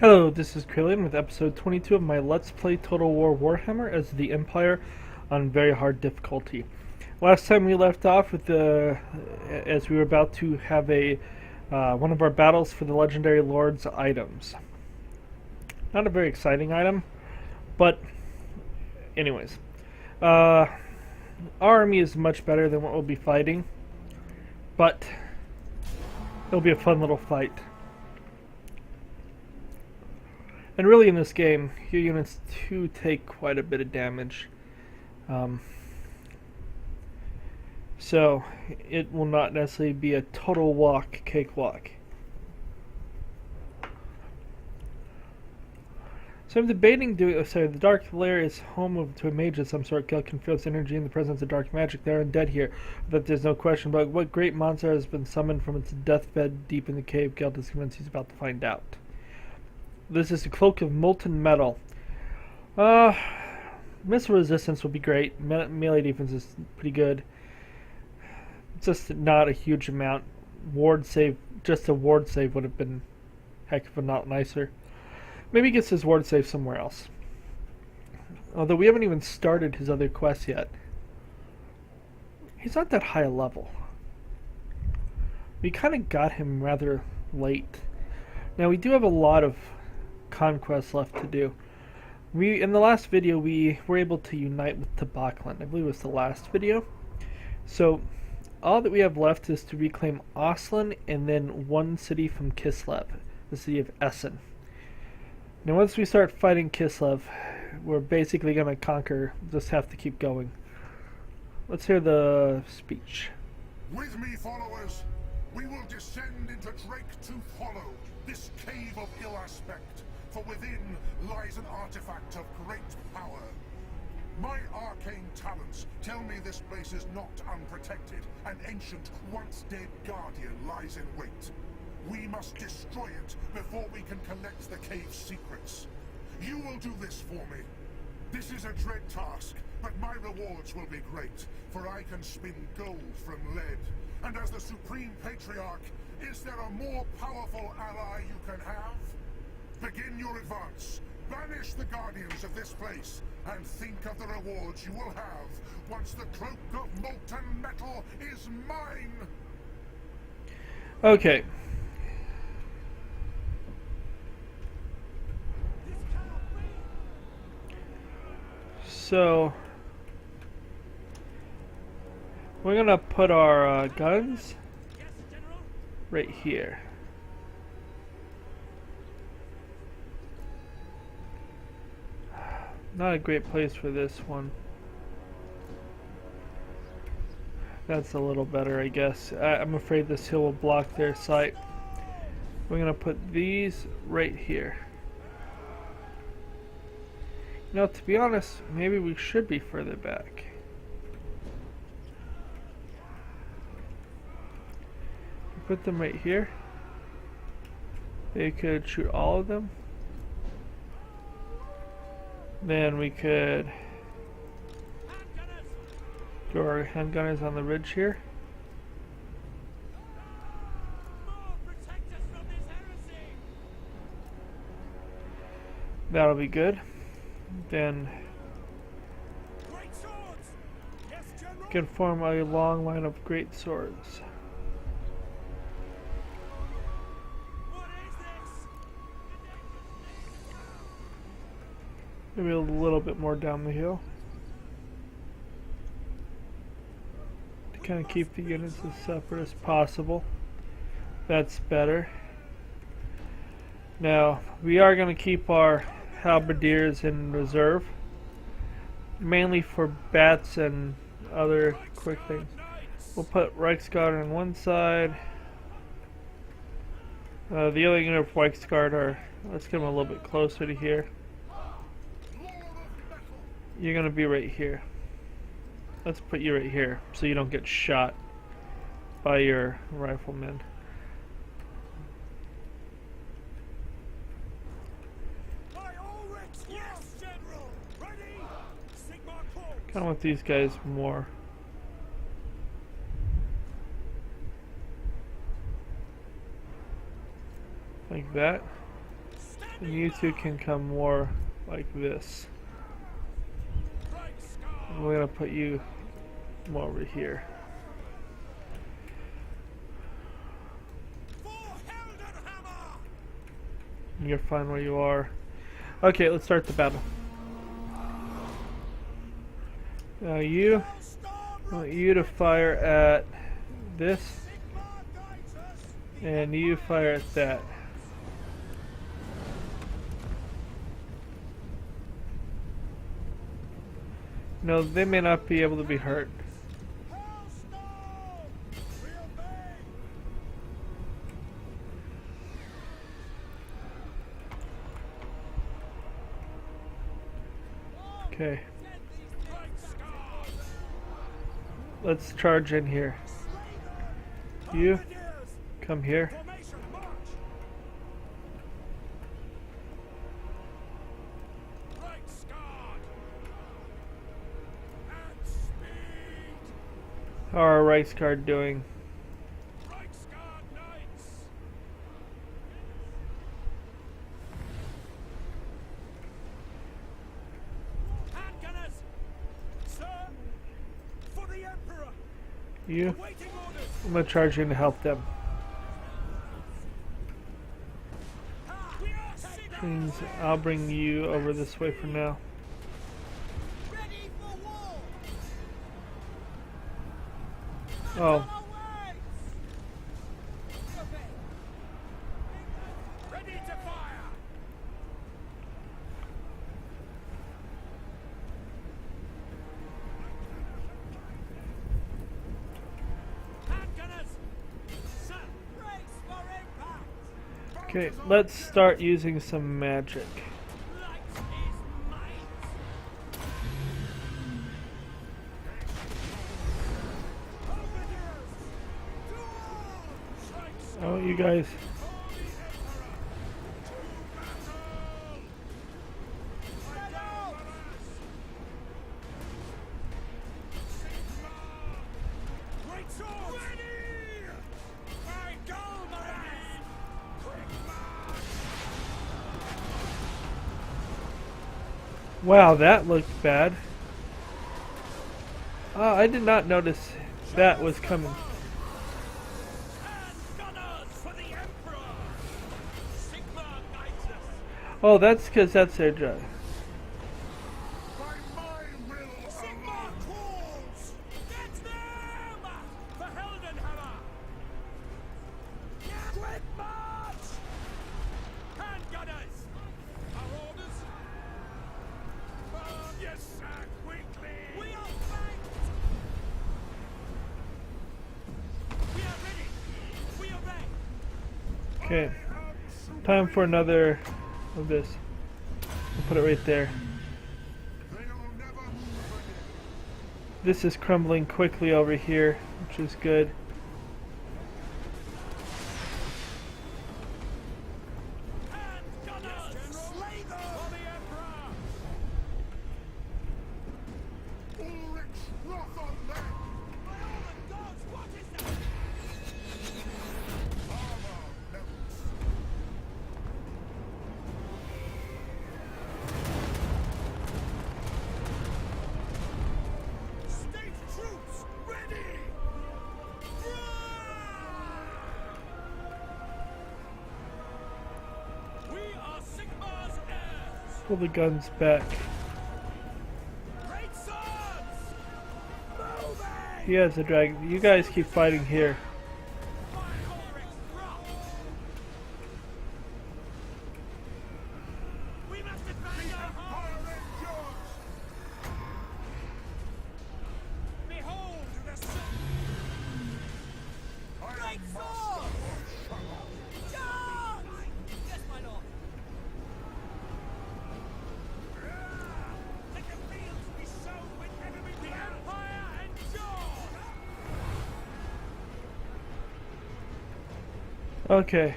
Hello, this is Krillin with episode 22 of my Let's Play Total War Warhammer as the Empire on very hard difficulty. Last time we left off with as we were about to have one of our battles for the Legendary Lord's items. Not a very exciting item, but anyways. Our army is much better than what we'll be fighting, but it'll be a fun little fight. And really in this game, your units do take quite a bit of damage. So it will not necessarily be a total cakewalk. So I'm debating the Dark Lair is home to a mage of some sort. Gel can feel its energy in the presence of dark magic. They are undead here, but there's no question about what great monster has been summoned from its deathbed deep in the cave. Gel is convinced he's about to find out. This is the Cloak of Molten Metal. Missile resistance will be great. Melee defense is pretty good. Just not a huge amount. Ward save, just a ward save would have been heck of a lot nicer. Maybe he gets his ward save somewhere else. Although we haven't even started his other quests yet. He's not that high a level. We kind of got him rather late. Now we do have a lot of conquest left to do. In the last video we were able to unite with Tabaklan. I believe it was the last video. So all that we have left is to reclaim Oslin and then one city from Kislev, the city of Essen. Now once we start fighting Kislev, we're basically going to conquer, just have to keep going. Let's hear the speech. With me, followers, we will descend into Drake-Tooth Hollow, this cave of ill aspect. For within lies an artifact of great power. My arcane talents tell me this place is not unprotected. An ancient, once-dead guardian lies in wait. We must destroy it before we can collect the cave's secrets. You will do this for me. This is a dread task, but my rewards will be great, for I can spin gold from lead. And as the Supreme Patriarch, is there a more powerful ally you can have? Begin your advance. Banish the guardians of this place, and think of the rewards you will have once the Cloak of Molten Metal is mine! Okay. So we're gonna put our guns right here. Not a great place for this one. That's a little better, I guess. I'm afraid this hill will block their sight. We're gonna put these right here. Now, to be honest, maybe we should be further back. Put them right here. They could shoot all of them. Then we could do our handgunners on the ridge here. That'll be good. Then we can form a long line of great swords. Maybe a little bit more down the hill to kind of keep the units as separate as possible. That's better. Now we are going to keep our halberdiers in reserve, mainly for bats and other quick things. We'll put Reiksguard on one side. The other unit of Reiksguard are, let's get them a little bit closer to here. You're gonna be right here. Let's put you right here so you don't get shot by your riflemen. Kind of want these guys more. Like that. And you two can come more like this. And we're gonna put you more over here. You're fine where you are. Okay, let's start the battle. Now I want you to fire at this, and you fire at that. No, they may not be able to be hurt. Okay. Let's charge in here. You come here. How are our Rice Guard doing? You? I'm gonna charge in to help them. Means I'll bring you over this way for now. Oh. Okay, let's start using some magic. Oh, you guys. Wow, that looked bad. I did not notice that was coming. Oh, that's because that's their job. Okay, time for another of this. I'll put it right there. This is crumbling quickly over here, which is good. Pull the guns back. He has a dragon. You guys keep fighting here. Okay.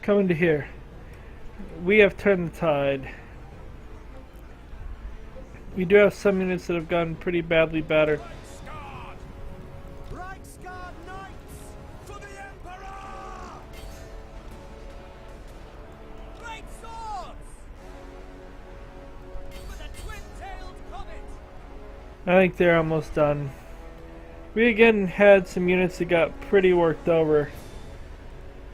Coming to here. We have turned the tide. We do have some units that have gotten pretty badly battered. I think they're almost done. We again had some units that got pretty worked over.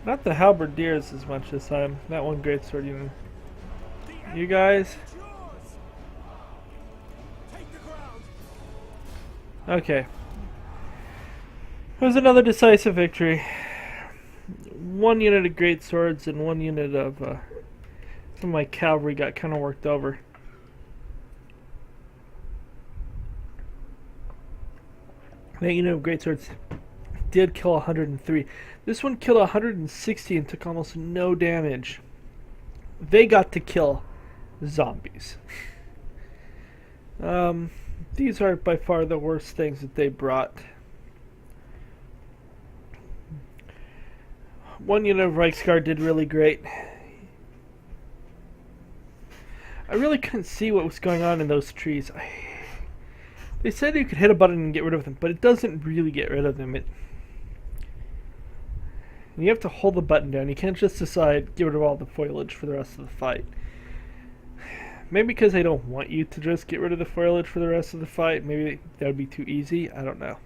Not the halberdiers as much this time. That one greatsword unit. You guys. Okay. It was another decisive victory. One unit of greatswords and one unit of some of my cavalry got kind of worked over. That unit of greatswords did kill 103. This one killed 160 and took almost no damage. They got to kill zombies. These are by far the worst things that they brought. One unit of Reiksguard did really great. I really couldn't see what was going on in those trees. They said you could hit a button and get rid of them, but it doesn't really get rid of them. You have to hold the button down. You can't just decide get rid of all the foliage for the rest of the fight. Maybe because they don't want you to just get rid of the foliage for the rest of the fight. Maybe that would be too easy. I don't know.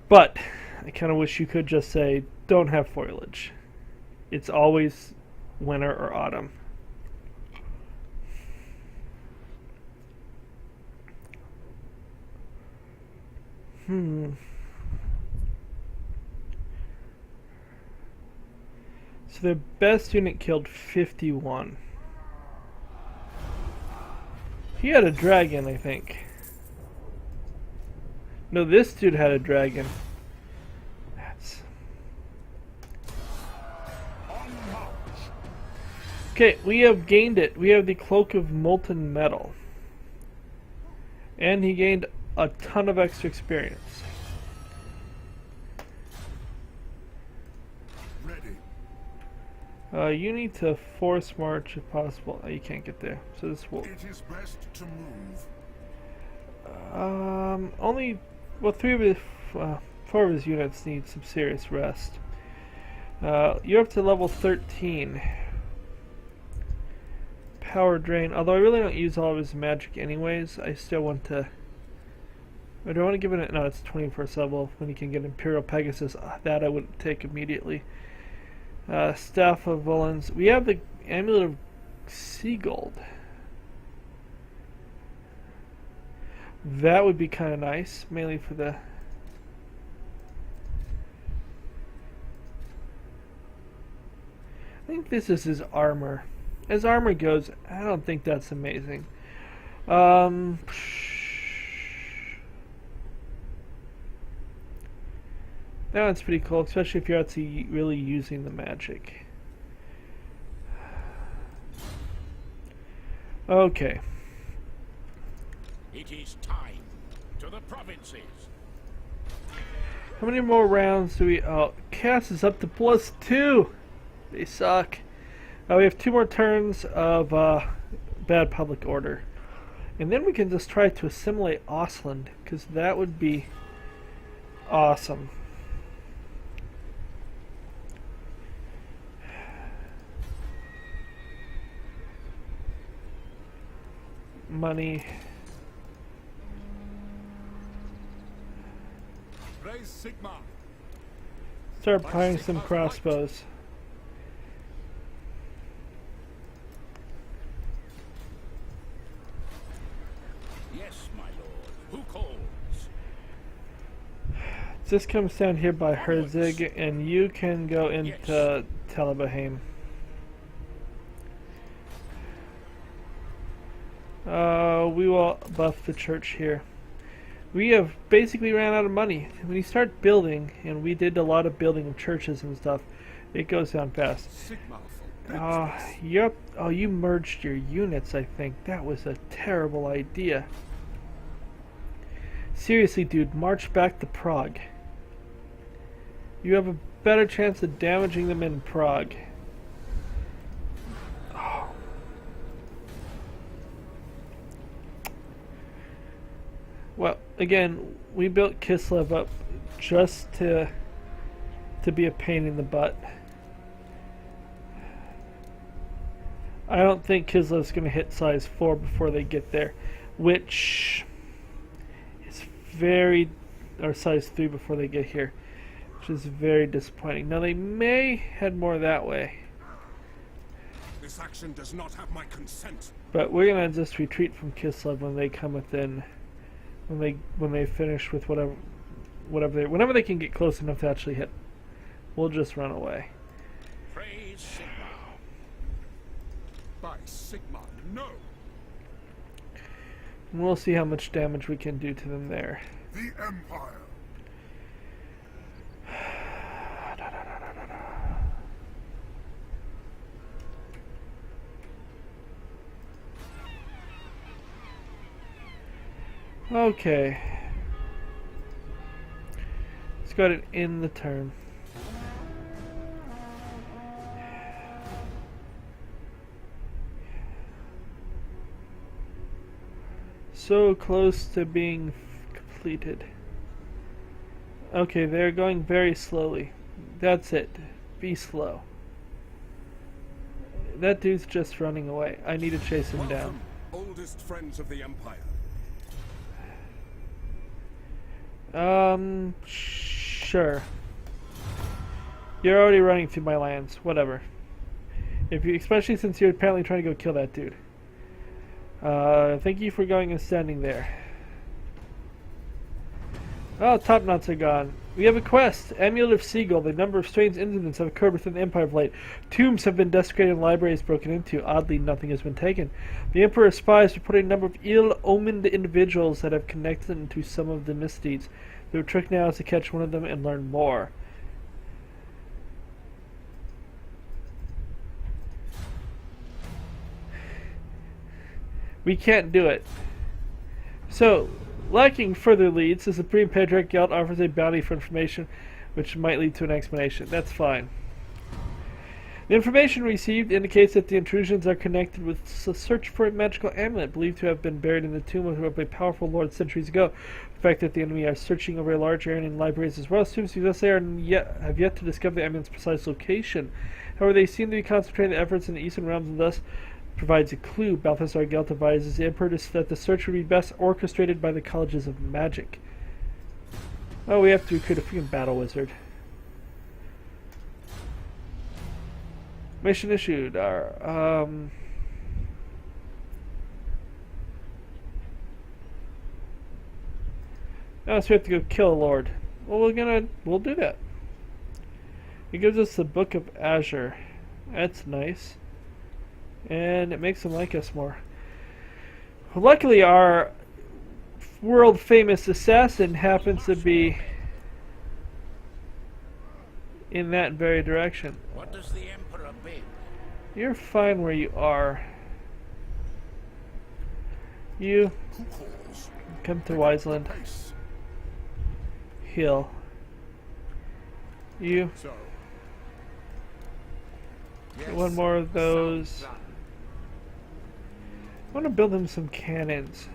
But I kind of wish you could just say don't have foliage. It's always winter or autumn. So their best unit killed 51. He had a dragon, I think. No, this dude had a dragon. Okay, we have gained it. We have the Cloak of Molten Metal. And he gained a ton of extra experience. Ready. You need to force march if possible. Oh, you can't get there. So this will... It is best to move. Only... Well, 4 of his units need some serious rest. You're up to level 13. Power drain. Although I really don't use all of his magic anyways, I still want to... Or do I want to give it... No, it's 24th level when you can get Imperial Pegasus. That I wouldn't take immediately. Staff of Villains. We have the Amulet of Seagold. That would be kind of nice, mainly for the... I think this is his armor. As armor goes, I don't think that's amazing. That one's pretty cool, especially if you're actually really using the magic. Okay. It is time to the provinces. How many more rounds do we... Oh, Chaos is up to +2. They suck. We have 2 more turns of bad public order. And then we can just try to assimilate Ostland, because that would be awesome. Money. Raise Sigma. Start buying some crossbows. Yes, my lord. Who calls? This comes down here by Herzig, and you can go into Telebaheim. We will buff the church here. We have basically ran out of money. When you start building, and we did a lot of building of churches and stuff, it goes down fast. Yep. Oh, you merged your units, I think. That was a terrible idea. Seriously, dude, march back to Prague. You have a better chance of damaging them in Prague. Oh. Well, again, we built Kislev up just to be a pain in the butt. I don't think Kislev's going to hit size 4 before they get there, which very, or size 3 before they get here, which is very disappointing. Now they may head more that way, This action does not have my consent. but we're gonna just retreat from Kislev when they come within, when they finish with whenever they can get close enough to actually hit. We'll just run away. Praise Sigma. By Sigma, no! And we'll see how much damage we can do to them there. The Empire! Okay. Let's go ahead and end the turn. So close to being completed. Okay, they're going very slowly. That's it. Be slow. That dude's just running away. I need to chase him down. Welcome, oldest friends of the Empire. Sure. You're already running through my lands. Whatever. Especially since you're apparently trying to go kill that dude. Thank you for going and standing there. Oh, top knots are gone. We have a quest. Amulet of Seagull. The number of strange incidents have occurred within the Empire of late. Tombs have been desecrated and libraries broken into. Oddly, nothing has been taken. The Emperor's spies report a number of ill-omened individuals that have connected them to some of the misdeeds. Their trick now is to catch one of them and learn more. We can't do it. So, lacking further leads, the Supreme Patriarch Gelt offers a bounty for information which might lead to an explanation. That's fine. The information received indicates that the intrusions are connected with a search for a magical amulet believed to have been buried in the tomb of a powerful lord centuries ago. The fact that the enemy are searching over a large area in libraries as well assumes thus they have yet to discover the amulet's precise location. However, they seem to be concentrating their efforts in the eastern realms and thus provides a clue. Balthasar Gelt advises the Emperor that the search would be best orchestrated by the colleges of magic. Oh, we have to recruit a freaking battle wizard. Mission issued. Oh, so we have to go kill a lord. Well, we'll do that. It gives us the Book of Azure. That's nice. And it makes them like us more. Luckily, our world famous assassin happens to be in that very direction. What does the Emperor bid? You're fine where you are. You Who calls? come to Wiseland. Pace. Heal. You So, get one more of those. I want to build him some cannons.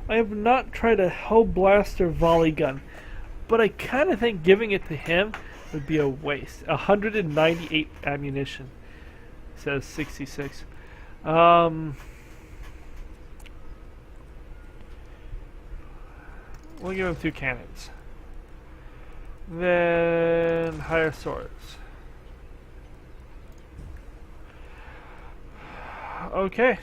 I have not tried a Hell Blaster volley gun, but I kind of think giving it to him would be a waste. 198 ammunition. Says 66. We'll give him 2 cannons. Then higher swords. Okay.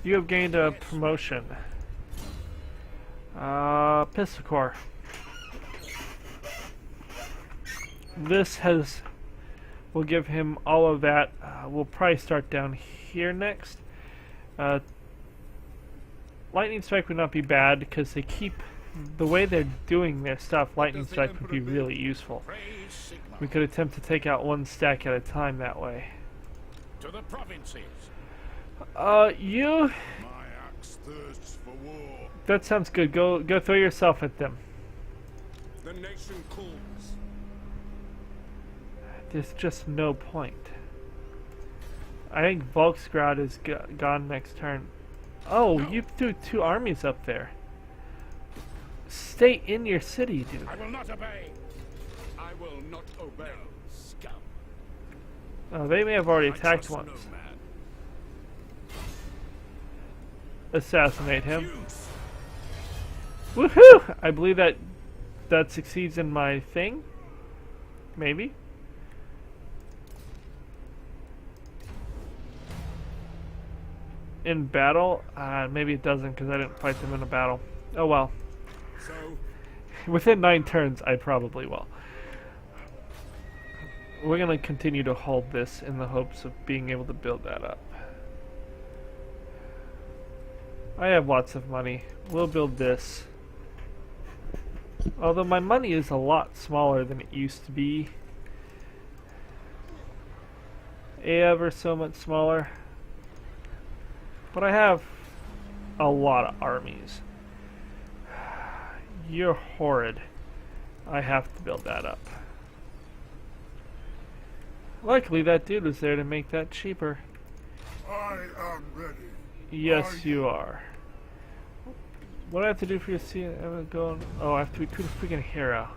You have gained a promotion. Pistol Corps. This will give him all of that. We'll probably start down here next. Lightning Strike would not be bad because they keep the way they're doing their stuff. Lightning Strike would be really useful. Praise Sigma. We could attempt to take out one stack at a time that way. To the provinces. You. my axe thirsts for war. That sounds good. Go throw yourself at them. The nation calls. There's just no point. I think Volksgrad is gone next turn. Oh, No. you threw 2 armies up there. Stay in your city, dude. I will not obey. I will not obey. Scum. Oh, they may have already I attacked trust once. no man. Assassinate him. Use. Woohoo! I believe that succeeds in my thing. Maybe. In battle? Maybe it doesn't because I didn't fight them in a battle. Oh well. So, Within 9 turns, I probably will. We're going to continue to hold this in the hopes of being able to build that up. I have lots of money. We'll build this. Although my money is a lot smaller than it used to be. Ever so much smaller. But I have a lot of armies. You're horrid. I have to build that up. Luckily that dude was there to make that cheaper. I am ready. Yes, you are. What do I have to do for your scene? I'm going. Oh, I have to recruit a freaking hero.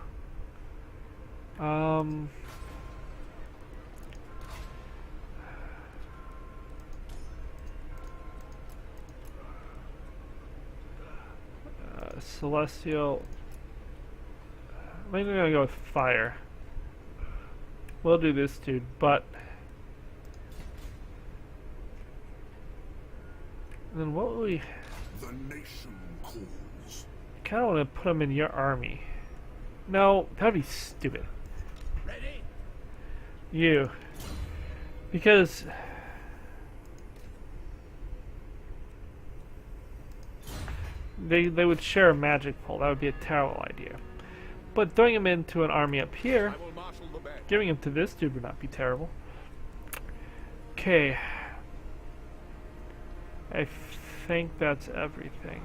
Celestial. Maybe I'm gonna go with fire. We'll do this, dude, but. And then what will we. The nation calls. I kind of want to put them in your army. No, that would be stupid. ready? You. Because. They would share a magic pole. That would be a terrible idea. But throwing him into an army up here, I will marshal the band. giving him to this dude would not be terrible. Okay. I think that's everything.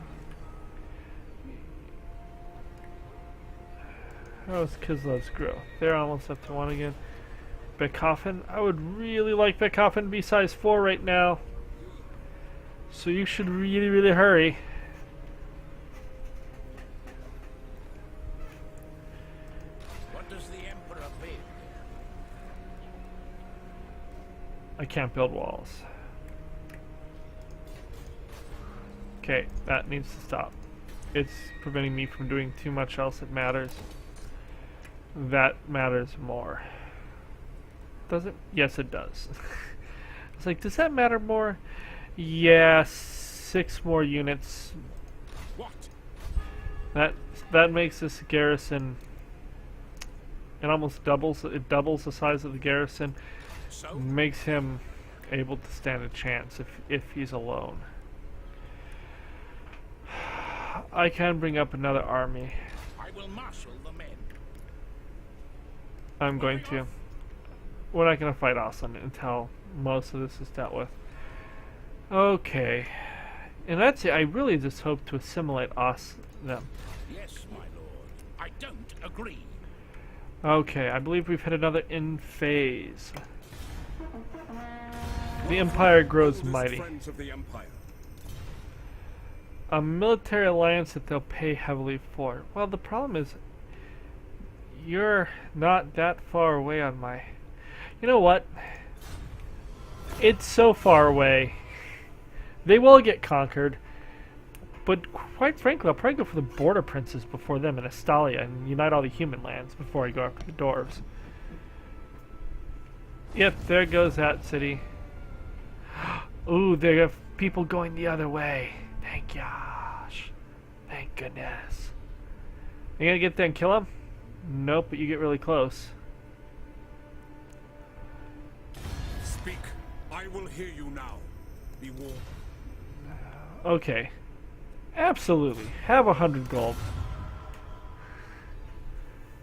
How's Kislev's growth? They're almost up to 1 again. Beethoven? I would really like Beethoven to be size 4 right now. So you should really, really hurry. What does the Emperor bid? I can't build walls. Okay, that needs to stop. It's preventing me from doing too much else that matters. That matters more. Does it? Yes, it does. It's like, does that matter more? Yeah, 6 more units. What? That makes this garrison. It almost doubles. It doubles the size of the garrison. So, Makes him able to stand a chance if he's alone. I can bring up another army. I will marshal the men. I'm going to. We're not going to fight Austin until most of this is dealt with. Okay. And that's it. I really just hope to assimilate them. Yes, my lord. I don't agree. Okay, I believe we've hit another in phase. The Empire grows mighty. Friends of the Empire. A military alliance that they'll pay heavily for. Well, the problem is, you're not that far away on my... You know what? It's so far away. They will get conquered. But quite frankly, I'll probably go for the border princes before them in Estalia and unite all the human lands before I go after the dwarves. Yep, there goes that city. Ooh, they have people going the other way. Thank gosh. Thank goodness. You gonna get there and kill him? Nope, but you get really close. Speak. I will hear you now. Be warned. Okay. Absolutely. Have 100 gold.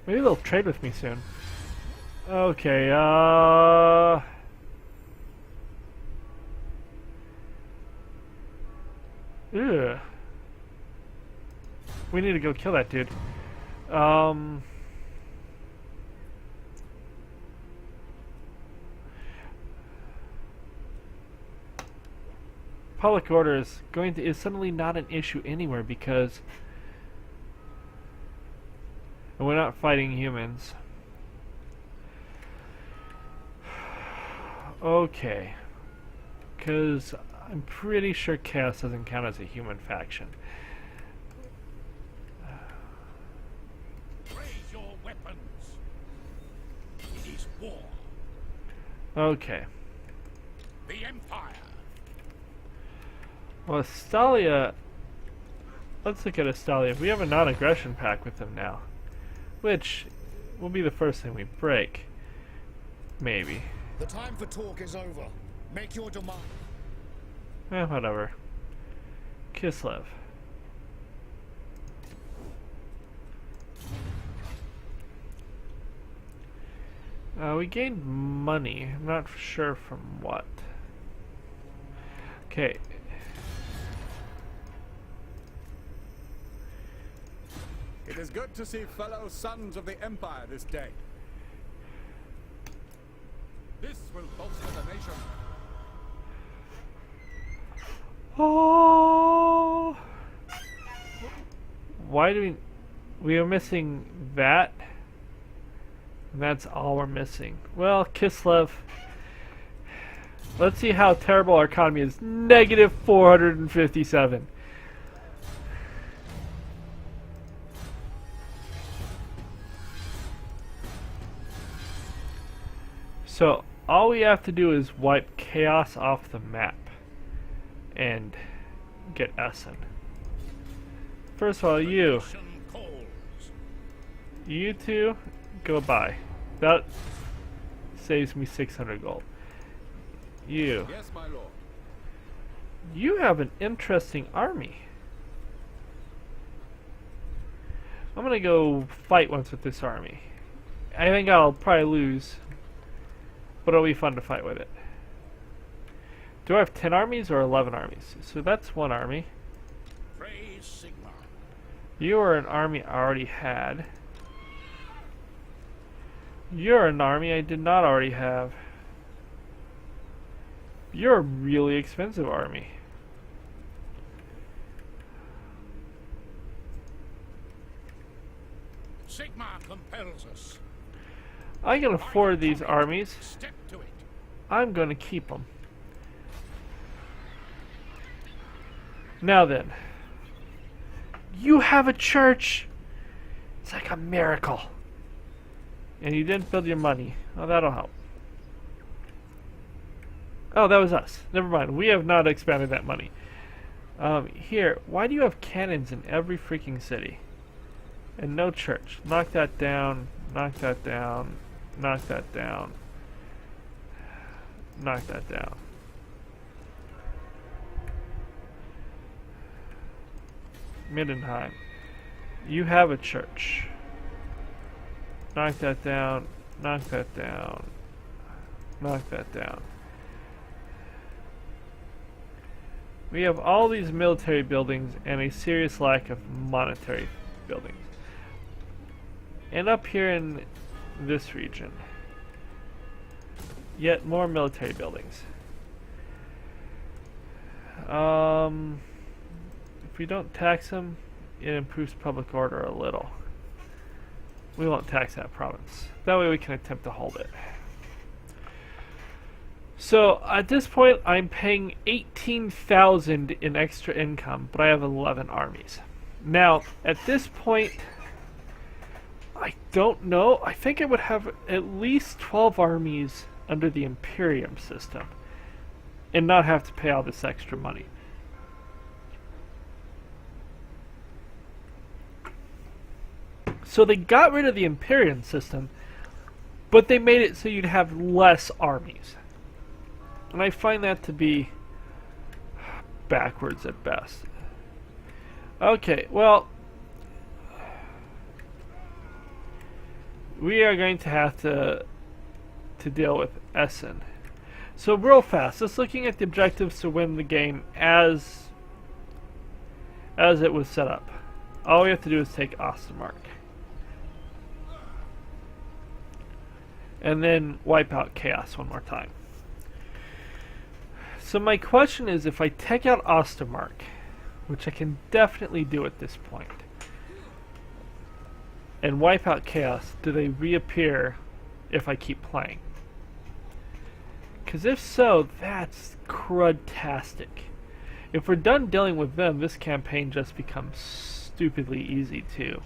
Maybe they'll trade with me soon. Okay, Ugh. We need to go kill that dude. Public order is suddenly not an issue anywhere because we're not fighting humans. Okay. Because I'm pretty sure Chaos doesn't count as a human faction. war. Okay. The Empire. Well, Astalia... Let's look at Astalia. We have a non-aggression pact with them now. Which will be the first thing we break. Maybe. The time for talk is over. Make your demand. Whatever. Kislev. We gained money. I'm not sure from what. Okay. It is good to see fellow sons of the Empire this day. This will bolster the nation. Oh! Why do we are missing that? And that's all we're missing. Well, Kislev. Let's see how terrible our economy is. Negative 457. So all we have to do is wipe Chaos off the map and get Essen. First of all, you Nation calls. two, go by. That saves me 600 gold. You Yes, my lord. have an interesting army. I'm gonna go fight once with this army. I think I'll probably lose, but it'll be fun to fight with it. Do I have 10 armies or 11 armies? So that's one army. Praise Sigmar. You are an army I already had. You're an army I did not already have. You're a really expensive army. Sigmar compels us. I can afford these armies. Step to it. I'm going to keep them. Now then. You have a church! It's like a miracle. And you didn't build your money. Oh, that'll help. Oh, that was us. Never mind. We have not expanded that money. Here, why do you have cannons in every freaking city? And no church. Knock that down. Knock that down. Knock that down. Knock that down. Middenheim. You have a church. Knock that down. Knock that down. Knock that down. We have all these military buildings and a serious lack of monetary buildings. And up here in this region, yet more military buildings. If we don't tax them, it improves public order a little. We won't tax that province. That way we can attempt to hold it. So at this point, I'm paying 18,000 in extra income, but I have 11 armies. Now, at this point, I don't know. I think I would have at least 12 armies under the Imperium system and not have to pay all this extra money. So they got rid of the Imperium system, but they made it so you'd have less armies. And I find that to be backwards at best. Okay, well, we are going to have to deal with Essen. So real fast, just looking at the objectives to win the game as it was set up. All we have to do is take Ostermark. And then wipe out Chaos one more time. So my question is, if I take out Ostermark, which I can definitely do at this point, and wipe out Chaos, do they reappear if I keep playing? Because if so, that's crud-tastic. If we're done dealing with them, this campaign just becomes stupidly easy too.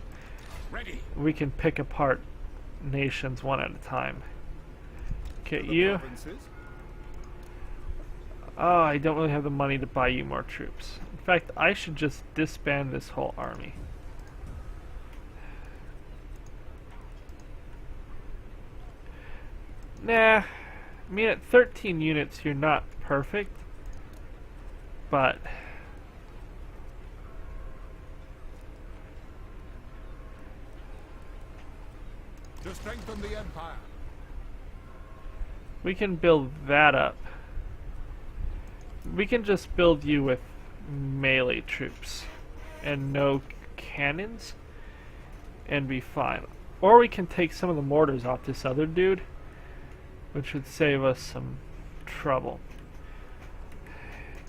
Ready. We can pick apart nations one at a time. Okay, to the you. provinces. Oh, I don't really have the money to buy you more troops. In fact, I should just disband this whole army. Nah, I mean at 13 units you're not perfect, but To strengthen the Empire. we can build that up. We can just build you with melee troops and no cannons and be fine. Or we can take some of the mortars off this other dude, which would save us some trouble.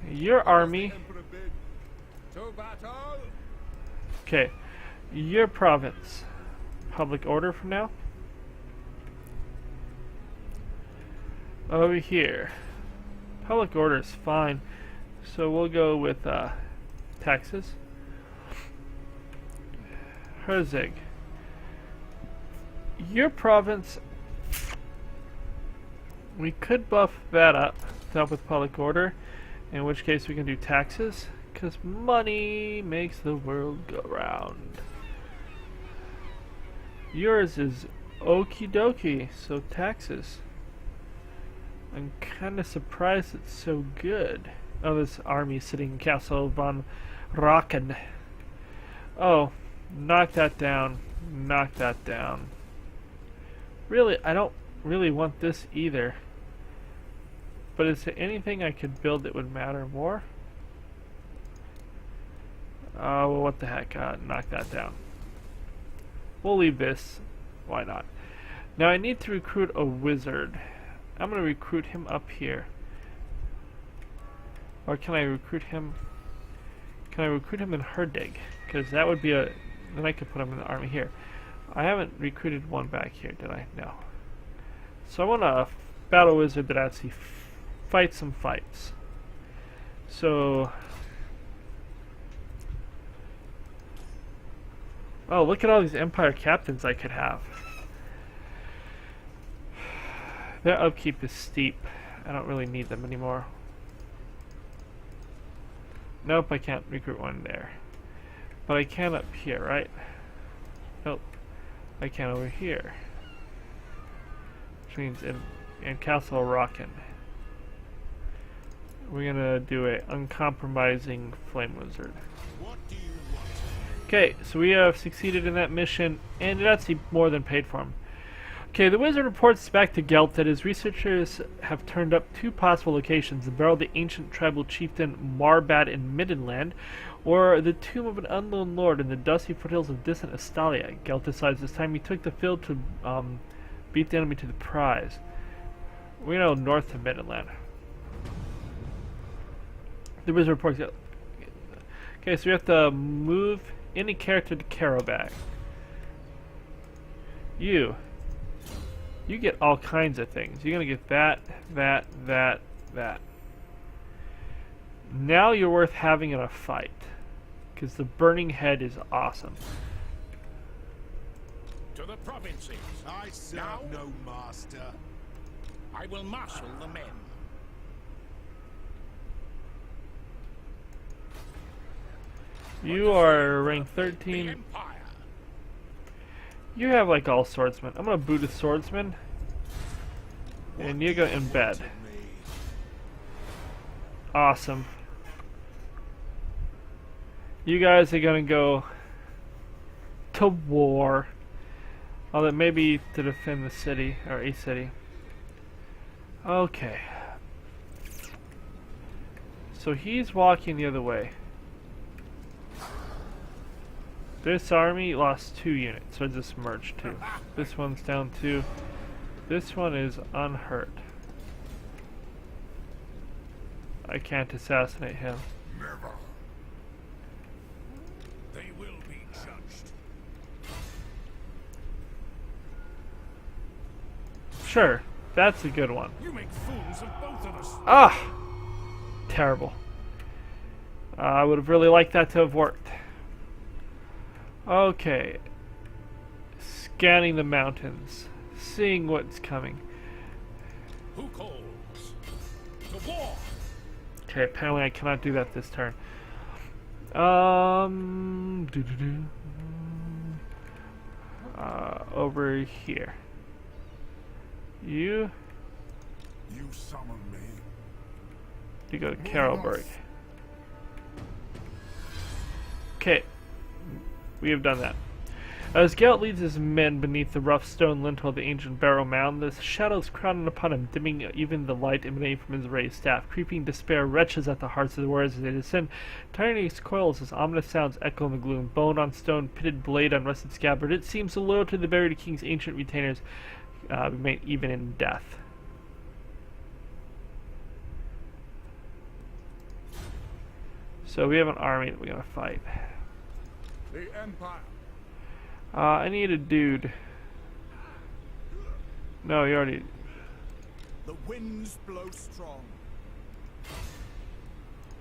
Your army, Emperor bid. To battle. okay, your province, public order from now. Over here, public order is fine, so we'll go with taxes. Herzig, your province, we could buff that up to help with public order, in which case we can do taxes, because money makes the world go round. Yours is okie dokie, so taxes. I'm kind of surprised it's so good. Oh, this army sitting in Castle von Raken. Oh, knock that down. Knock that down. Really, I don't really want this either. But is there anything I could build that would matter more? Oh, well, what the heck? Knock that down. We'll leave this. Why not? Now I need to recruit a wizard. I'm going to recruit him up here. Or can I recruit him? Can I recruit him in Herdig? Because that would be a... Then I could put him in the army here. I haven't recruited one back here, did I? No. So I want a battle wizard that actually fights some fights. So... Oh, look at all these Empire captains I could have. Their upkeep is steep. I don't really need them anymore. Nope, I can't recruit one there. But I can up here, right? Nope. I can over here. Which means in Castle Rocken. We're gonna do a uncompromising flame wizard. What do you want? Okay, so we have succeeded in that mission, and it actually more than paid for him. Okay, the wizard reports back to Gelt that his researchers have turned up two possible locations: the barrel of the ancient tribal chieftain Marbad in Middenland, or the tomb of an unknown lord in the dusty foothills of distant Estalia. Gelt decides this time he took the field to beat the enemy to the prize. We know north of Middenland. The wizard reports. Okay, so we have to move any character to Karabag. You get all kinds of things. You're gonna get that. Now you're worth having in a fight, because the burning head is awesome. To the provinces. I serve Now? no master. I will marshal the men. You are rank The 13. Empire. You have like all swordsmen. I'm gonna boot a swordsman, and you go in bed. Me. Awesome. You guys are gonna go to war. Although maybe to defend the city, or a city. Okay. So he's walking the other way. This army lost 2 units, so I just merged 2. This one's down 2. This one is unhurt. I can't assassinate him. Never. They will be judged. Sure, that's a good one. You make fools of both of us. Ah! Terrible. I would have really liked that to have worked. Okay. Scanning the mountains. Seeing what's coming. Who calls? To war! Okay, apparently I cannot do that this turn. Over here. You summon me. go to Carolburg. Okay, we have done that. As Geralt leads his men beneath the rough stone lintel of the ancient Barrow Mound, the shadows crowding upon him, dimming even the light emanating from his raised staff. Creeping despair retches at the hearts of the warriors as they descend. Tiny coils as ominous sounds echo in the gloom. Bone on stone, pitted blade on rusted scabbard. It seems so loyal to the buried king's ancient retainers, remain even in death. So we have an army that we're gonna fight. The Empire. I need a dude. No, you already. The winds blow strong.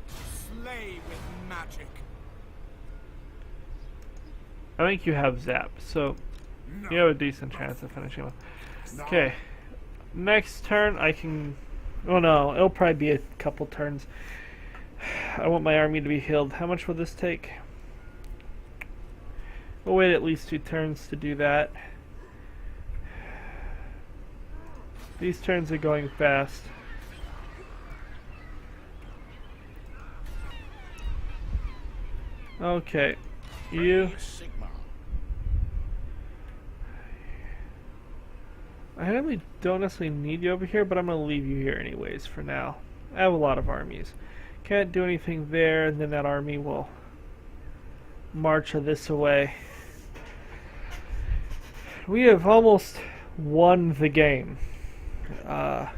Slay with magic. I think you have Zap, so you have a decent chance of finishing him. Okay, next turn I can. Oh no, it'll probably be a couple turns. I want my army to be healed. How much will this take? We'll wait at least 2 turns to do that. These turns are going fast. Okay, you. Sigma. I really don't necessarily need you over here, but I'm going to leave you here anyways for now. I have a lot of armies. Can't do anything there, and then that army will march this away. We have almost won the game. Well,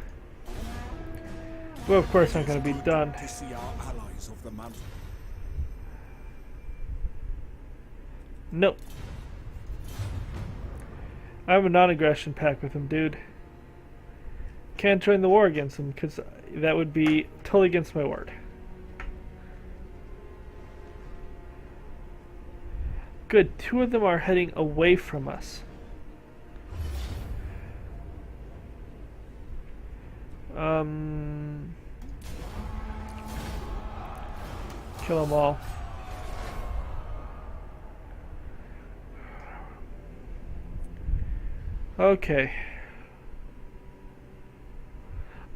of course, not going to be done. To see our allies of the mountain. Nope. I have a non-aggression pact with him, dude. Can't join the war against him, because that would be totally against my word. Good, 2 of them are heading away from us. Kill them all. Okay.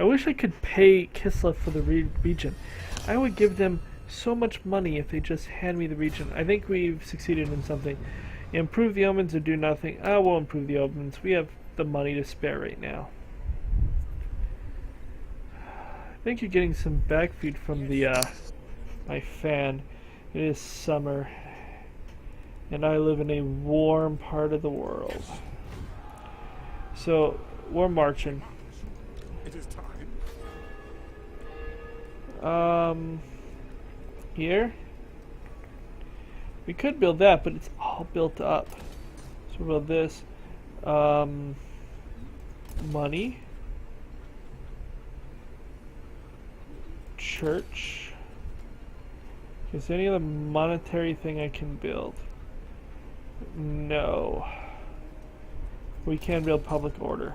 I wish I could pay Kislev for the region. I would give them so much money if they just hand me the region. I think we've succeeded in something. Improve the omens or do nothing. I will improve the omens. We have the money to spare right now. I think you're getting some backfeed from the my fan. It is summer, and I live in a warm part of the world. So we're marching. It is time. Here we could build that, but it's all built up. So we'll build this. Money. Church. Is there any other monetary thing I can build? No. We can build public order.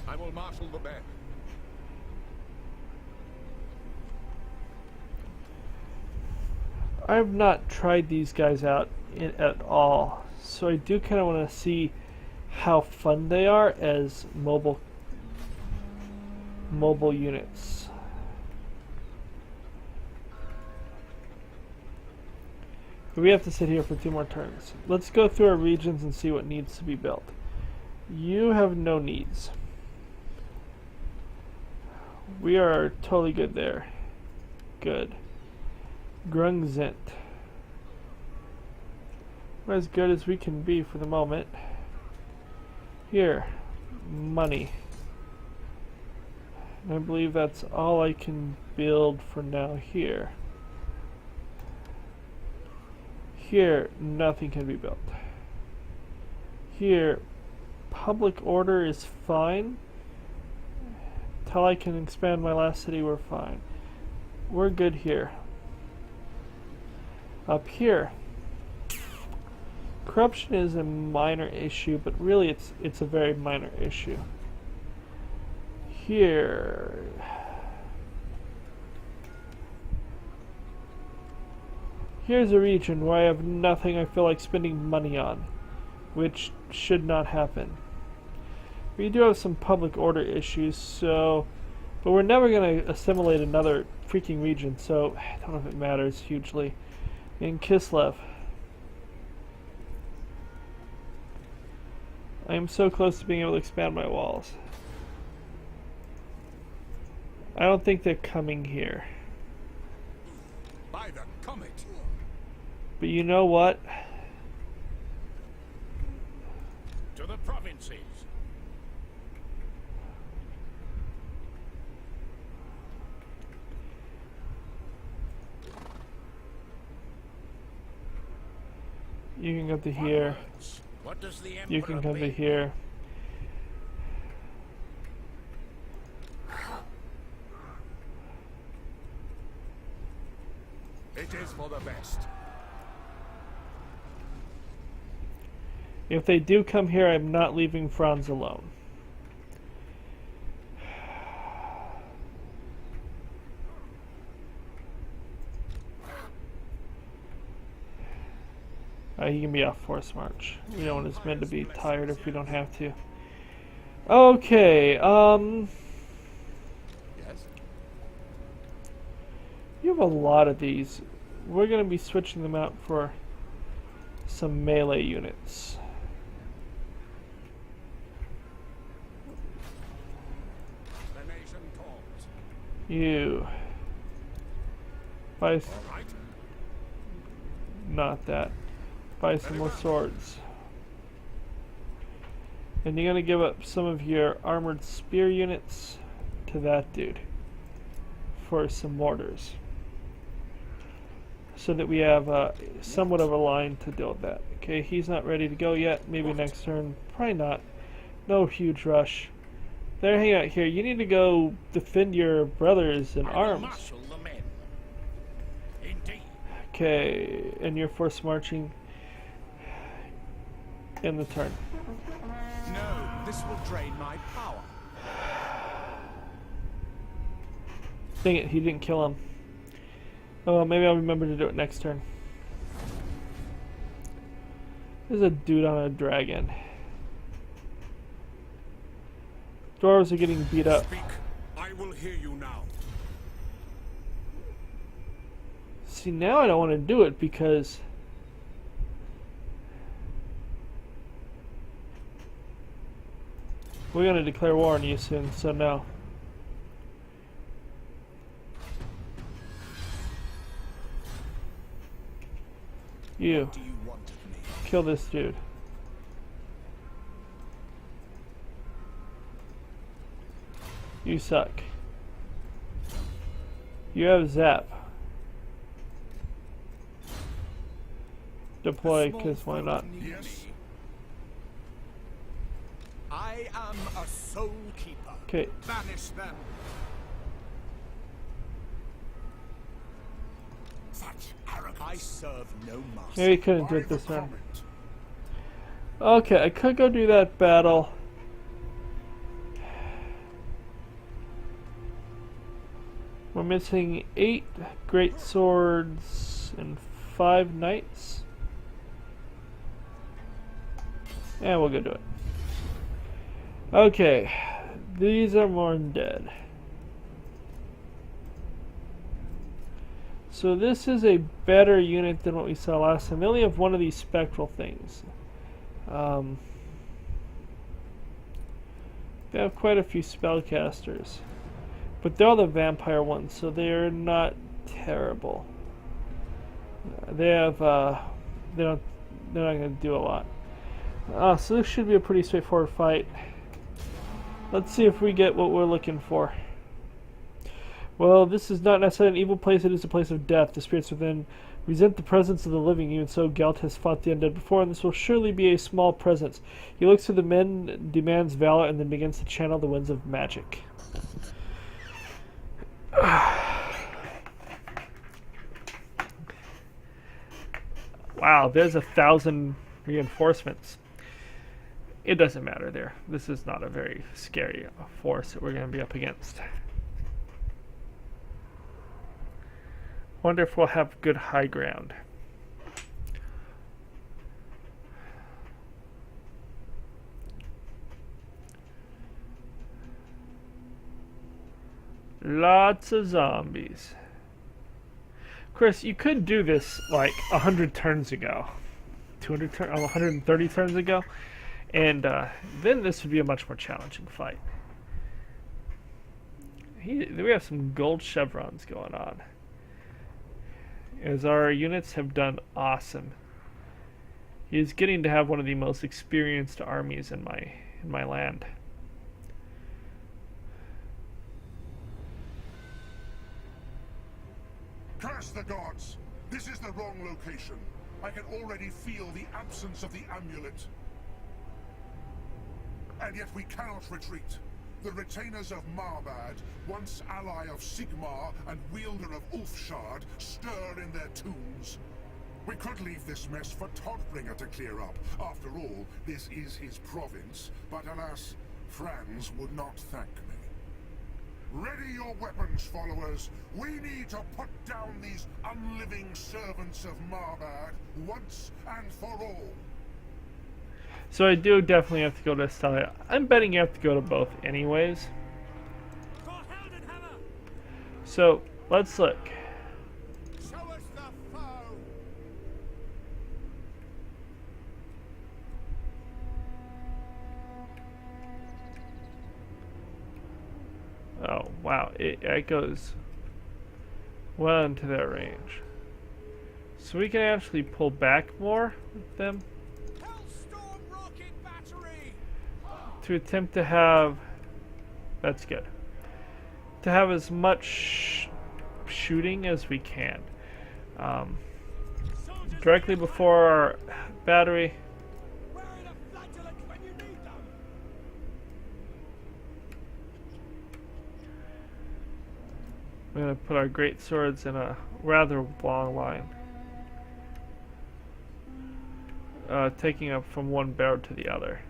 I will marshal the men. I have not tried these guys out at all, so I do kind of want to see how fun they are as mobile units. We have to sit here for 2 more turns. Let's go through our regions and see what needs to be built. You have no needs. We are totally good there. Good. Grungzint. We're as good as we can be for the moment. Here. Money. I believe that's all I can build for now here. Here, nothing can be built. Here, public order is fine. Till I can expand my last city, we're fine. We're good here. Up here, Corruption is a minor issue, but really it's a very minor issue. Here. Here's a region where I have nothing I feel like spending money on, which should not happen. We do have some public order issues, so, but we're never going to assimilate another freaking region, so I don't know if it matters hugely. In Kislev, I am so close to being able to expand my walls. I don't think they're coming here. By the comet. But you know what? To the provinces. You can come to here. Onwards. What does the Emperor You can come to bid? here. It is for the best. If they do come here, I'm not leaving Franz alone. He can be off force march. We don't want his men to be tired if we don't have to. Okay, Yes. you have a lot of these. We're going to be switching them out for some melee units. The nation calls. You. Buy All right. not that. Buy some more swords. And you're gonna give up some of your armored spear units to that dude for some mortars, so that we have somewhat of a line to deal with that. Okay, he's not ready to go yet. Maybe next turn. Probably not. No huge rush. There, hang out here. You need to go defend your brothers in I will arms. marshal the men. Indeed. Okay, and you're force marching in the turn. No, this will drain my power. Dang it, he didn't kill him. Oh, well, maybe I'll remember to do it next turn. There's a dude on a dragon. Dwarves are getting beat up. Speak. I will hear you now. See, now I don't want to do it because we're going to declare war on you soon, so no. You, Do you want of me? kill this dude. You suck. You have zap. Deploy, Small because why folk not? need Yes. me. I am a soul keeper. Okay, Banish them. Such I arrogance. serve no master. maybe couldn't do By it the this turn. comet. Okay, I could go do that battle. We're missing 8 great swords and 5 knights. Yeah, we'll go do it. Okay, these are more dead. So this is a better unit than what we saw last time. They only have one of these spectral things. They have quite a few spellcasters, but they're all the vampire ones, so they're not terrible. They have they're not going to do a lot. So this should be a pretty straightforward fight. Let's see if we get what we're looking for. Well, this is not necessarily an evil place, it is a place of death. The spirits within resent the presence of the living, even so Gelt has fought the undead before, and this will surely be a small presence. He looks to the men, demands valor, and then begins to channel the winds of magic. Wow, there's 1,000 reinforcements. It doesn't matter there. This is not a very scary force that we're going to be up against. Wonder if we'll have good high ground. Lots of zombies. Of course, you could do this like 100 turns ago. 130 turns ago. And then this would be a much more challenging fight. We have some gold chevrons going on. As our units have done awesome. He is getting to have one of the most experienced armies in my land. Curse the gods! This is the wrong location. I can already feel the absence of the amulet. And yet we cannot retreat. The retainers of Marbad, once ally of Sigmar and wielder of Ulfshard, stir in their tombs. We could leave this mess for Todbringer to clear up. After all, this is his province. But alas, Franz would not thank me. Ready your weapons, followers. We need to put down these unliving servants of Marbad once and for all. So I do definitely have to go to Estalia. I'm betting you have to go to both anyways. So let's look. Show us the foe. Oh wow, it goes well into their range. So we can actually pull back more with them. Hellstorm rocket battery. To attempt to have, that's good, to have as much shooting as we can. Directly before our battery. Where are the flagellants when you need them? We're going to put our great swords in a rather long line. Taking up from one barrel to the other.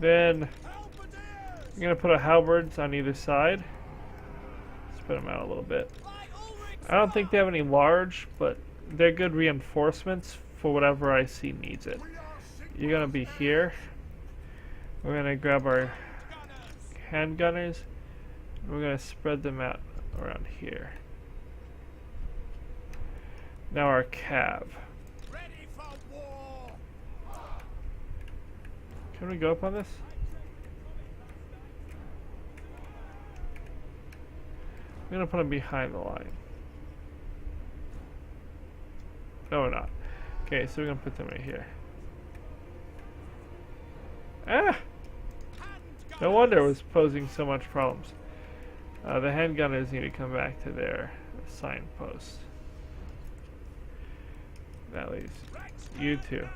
Then we're going to put our halberds on either side. Spread them out a little bit. I don't think they have any large, but they're good reinforcements for whatever I see needs it. You're going to be here. We're going to grab our handgunners. We're going to spread them out around here. Now our cav. Ready for war. Can we go up on this? I'm going to put them behind the line. No, we're not. Okay, so we're going to put them right here. Ah! No wonder it was posing so much problems. The handgunners need to come back to their assigned post. That leaves you two.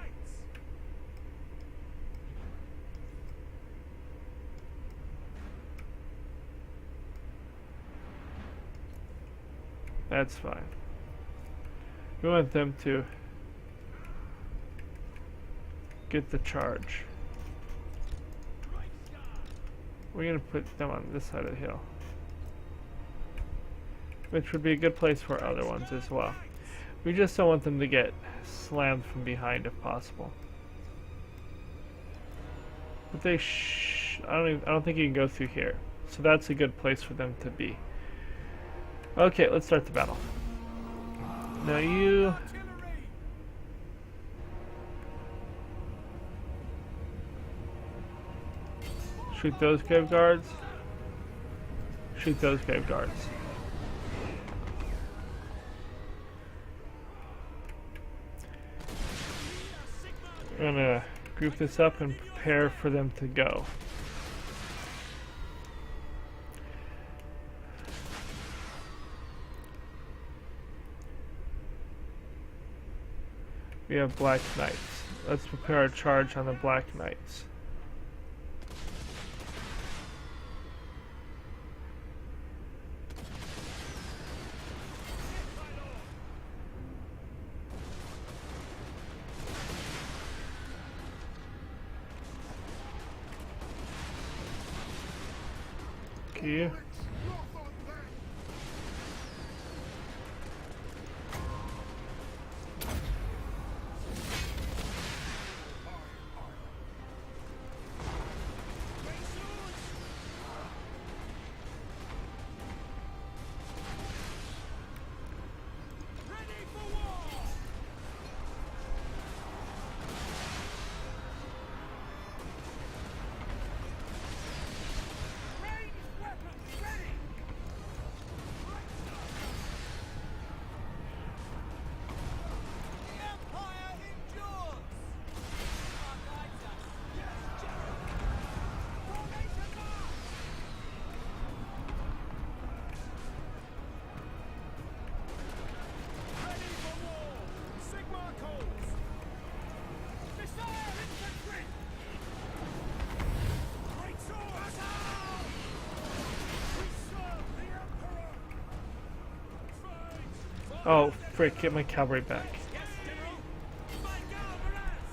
That's fine. We want them to get the charge. We're going to put them on this side of the hill, which would be a good place for other ones as well. We just don't want them to get slammed from behind if possible. But they I don't think you can go through here. So that's a good place for them to be. Okay, let's start the battle. Now you shoot those grave guards. Shoot those grave guards. We're gonna group this up and prepare for them to go. We have Black Knights. Let's prepare our charge on the Black Knights. You. Wrath on them! Ready for war! Ranged weapons ready! The Empire endures! God guides us. Yes, General! Formation march! Ready for war! Sigma calls! Missile infantry! Great swords! We serve the Emperor! Fight! Oh, frick, get my cavalry back. Yes, General! By Galvaraz!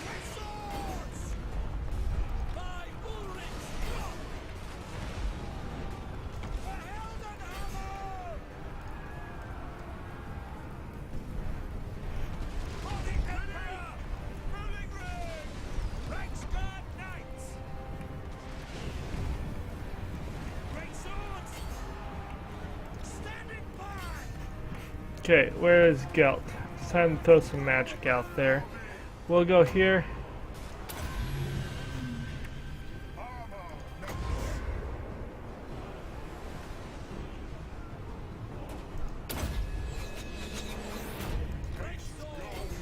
Great swords! By Ulrich! For Heldenhammer! For the Emperor! Ruling ring! Reichsguard Knights! Great swords! Standing by! Okay, where is Gelt? It's time to throw some magic out there. We'll go here. Great swords!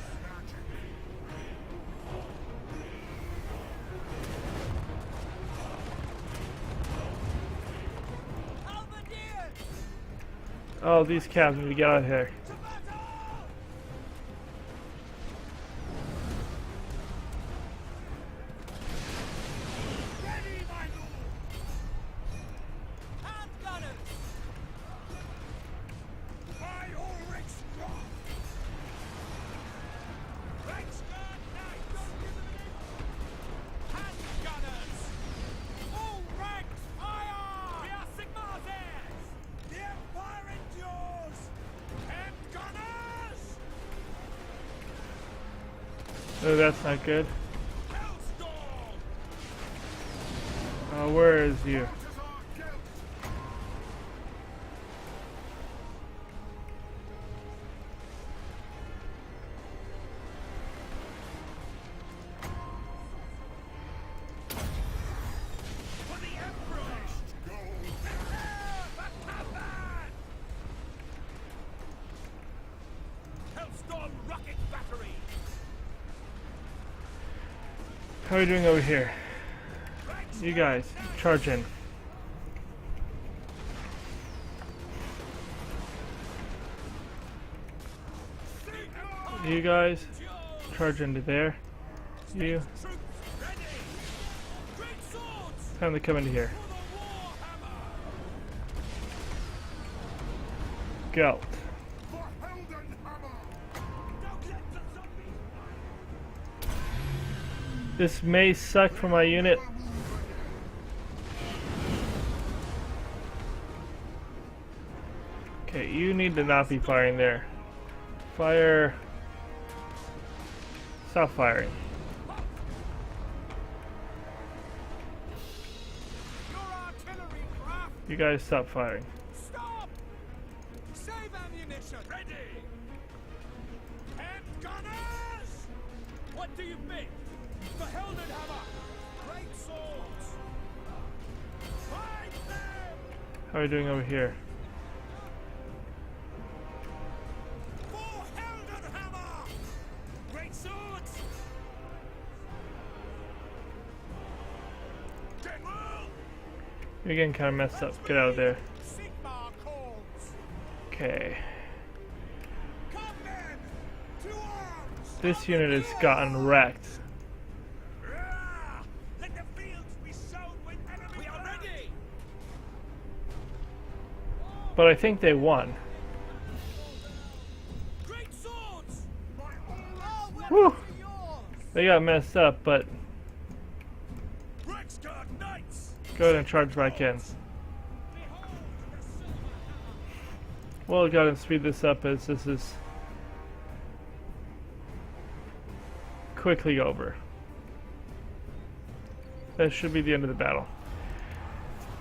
Halberdiers! Oh, these cabs need to get out of here. To battle! Ready, my lord! Handgunners! By Ulrich's wrath! Reichsguard Knights! Handgunners! All ranks fire! We are Sigmar's! The Empire endures! Handgunners! Oh, that's not good. Hellstorm! Where is you? For the Emperor! Prepare for combat! Hellstorm rocket battery! How are we doing over here? You guys, charge in. You guys, charge into there. You, Troops ready! Great swords! time to come into here. For the Warhammer! Gelt. For Heldenhammer! Don't let the zombies! This may suck for my unit. Okay, you need to not be firing there. Fire. Stop firing. Your artillery craft! You guys stop firing. Stop! Save ammunition! Ready! Handgunners! What do you think? The Heldenhammer! Great swords! Fight them! How are we doing over here? For Heldenhammer! Great swords! General! You're getting kind of messed up. Get out of there. Sigmar calls! Okay. Come men! To arms! This unit has gotten wrecked. Ah! Let the fields be sown with enemy. We are ready! But I think they won. Great swords! Whew. They got messed up, but Reichsguard Knights! Go ahead and charge back in. We'll go ahead and speed this up as this is quickly over. That should be the end of the battle.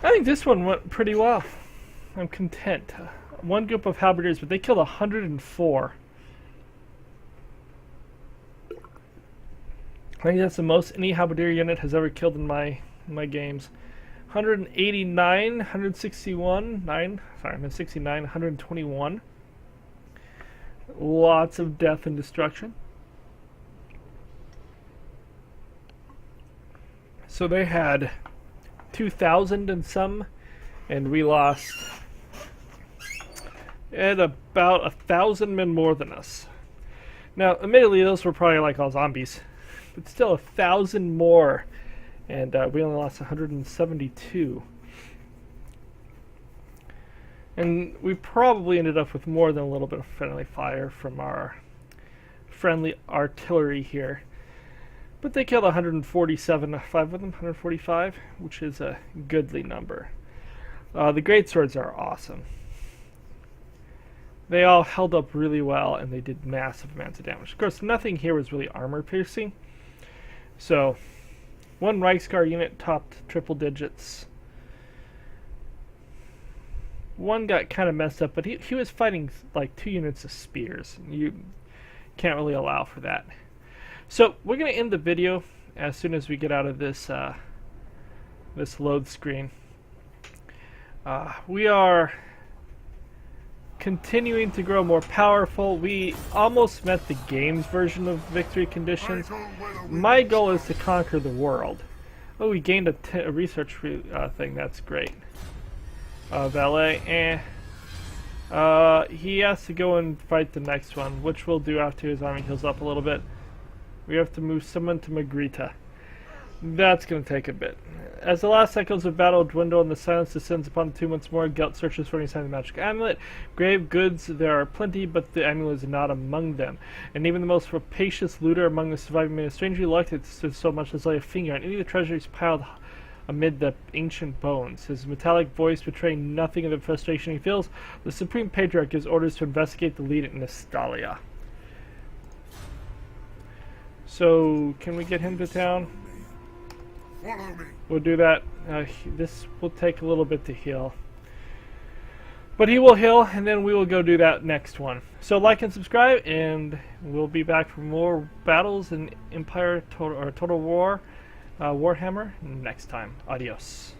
I think this one went pretty well. I'm content. One group of halberdiers, but they killed 104. I think that's the most any halberdier unit has ever killed in my games. 189, 161, 169, 121. Lots of death and destruction. So they had 2,000 and some, and we lost at about 1,000 men more than us. Now, admittedly, those were probably like all zombies, but still 1,000 more, and we only lost 172. And we probably ended up with more than a little bit of friendly fire from our friendly artillery here. But they killed 147, 5 of them, 145, which is a goodly number. The greatswords are awesome. They all held up really well, and they did massive amounts of damage. Of course, nothing here was really armor piercing. So, one Reichsguard unit topped triple digits. One got kind of messed up, but he was fighting like 2 units of spears. You can't really allow for that. So we're going to end the video as soon as we get out of this this load screen. We are continuing to grow more powerful. We almost met the game's version of victory conditions. My goal is to conquer the world. Oh, we gained a research thing. That's great. Valet, he has to go and fight the next one, which we'll do after his army heals up a little bit. We have to move someone to Magritta. That's going to take a bit. As the last echoes of battle dwindle and the silence descends upon the 2 months more, Gelt searches for any sign of the magic amulet. Grave goods there are plenty, but the amulet is not among them. And even the most rapacious looter among the surviving men is strangely reluctant to so much as lay a finger on any of the treasures piled amid the ancient bones. His metallic voice betraying nothing of the frustration he feels, the Supreme Patriarch gives orders to investigate the lead in Nestalia. So, can we get him to town? Follow me. We'll do that. This will take a little bit to heal. But he will heal, and then we will go do that next one. So like and subscribe, and we'll be back for more battles in Empire Total War, Warhammer next time. Adios.